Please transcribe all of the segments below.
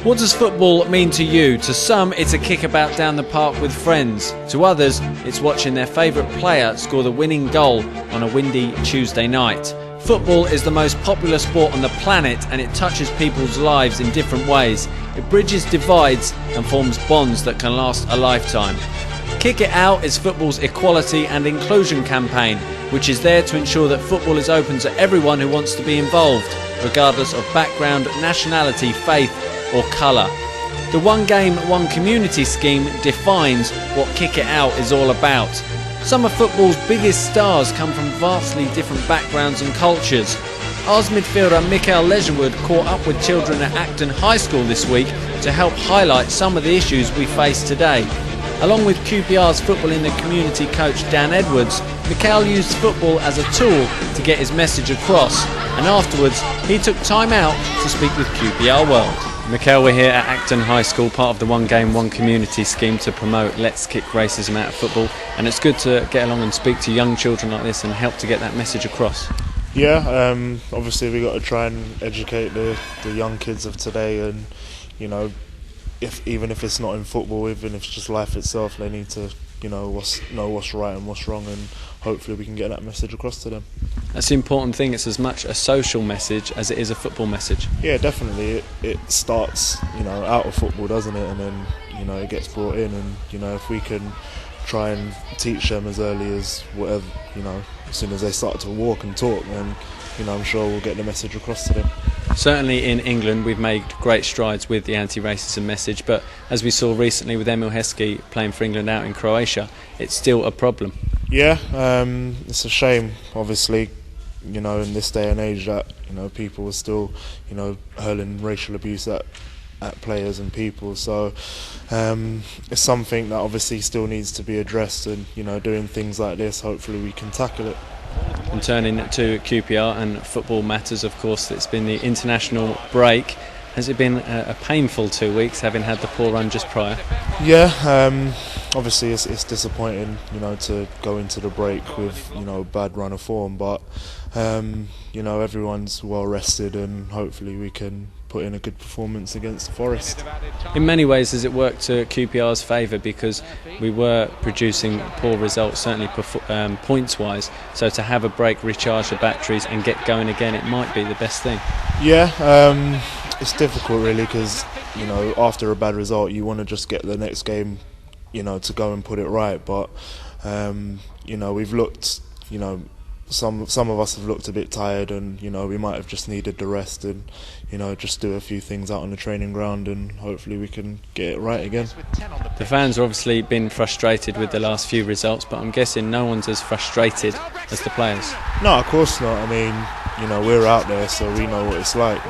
What does football mean to you? To some, it's a kickabout down the park with friends. To others, it's watching their favourite player score the winning goal on a windy Tuesday night. Football is the most popular sport on the planet, and it touches people's lives in different ways. It bridges divides and forms bonds that can last a lifetime. Kick It Out is football's equality and inclusion campaign, which is there to ensure that football is open to everyone who wants to be involved, regardless of background, nationality, faith or colour. The One Game, One Community scheme defines what Kick It Out is all about. Some of football's biggest stars come from vastly different backgrounds and cultures. Ours midfielder Mikele Legitwood caught up with children at Acton High School this week to help highlight some of the issues we face today. Along with QPR's Football in the Community coach Dan Edwards, Mikele used football as a tool to get his message across, and afterwards he took time out to speak with QPR World. Mikele, we're here at Acton High School, part of the One Game, One Community scheme to promote Let's Kick Racism Out of Football, and it's good to get along and speak to young children like this and help to get that message across. Yeah, obviously we got to try and educate the young kids of today, and even if it's not in football, even if it's just life itself, they need to know what's right and what's wrong, and hopefully we can get that message across to them. That's the important thing. It's as much a social message as it is a football message. Yeah, definitely. It starts out of football, doesn't it, and then it gets brought in, and if we can try and teach them as early as whatever, as soon as they start to walk and talk, then I'm sure we'll get the message across to them. Certainly in England we've made great strides with the anti-racism message, but as we saw recently with Emil Heskey playing for England out in Croatia, it's still a problem. Yeah, it's a shame, obviously, in this day and age that people are still hurling racial abuse at players and people. So it's something that obviously still needs to be addressed, and doing things like this, hopefully we can tackle it. And turning to QPR and football matters, of course, it's been the international break. Has it been a painful 2 weeks, having had the poor run just prior? Yeah, obviously it's disappointing, to go into the break with a bad run of form, but everyone's well rested, and hopefully we can put in a good performance against Forest. In many ways, has it worked to QPR's favour, because we were producing poor results, certainly points-wise, so to have a break, recharge the batteries and get going again, it might be the best thing. Yeah, it's difficult really, because after a bad result you want to just get the next game to go and put it right, but we've looked, some of us have looked a bit tired, and we might have just needed the rest, and just do a few things out on the training ground, and hopefully we can get it right again. The fans have obviously been frustrated with the last few results, but I'm guessing no one's as frustrated as the players. No, of course not. I mean, we're out there, so we know what it's like.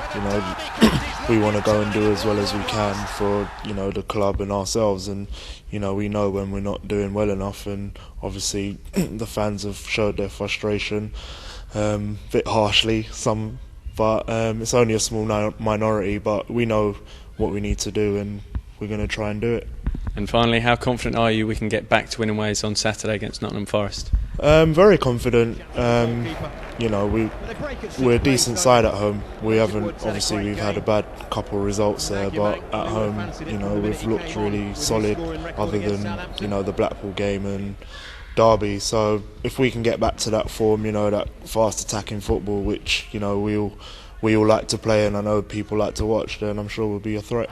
We want to go and do as well as we can for the club and ourselves, and we know when we're not doing well enough, and obviously the fans have showed their frustration a bit harshly, but it's only a small minority, but we know what we need to do, and we're going to try and do it. And finally, how confident are you we can get back to winning ways on Saturday against Nottingham Forest? Very confident. We're a decent side at home. We've had a bad couple of results there, but at home, we've looked really solid, other than the Blackpool game and Derby. So if we can get back to that form, that fast attacking football, which we all like to play, and I know people like to watch, then I'm sure we'll be a threat.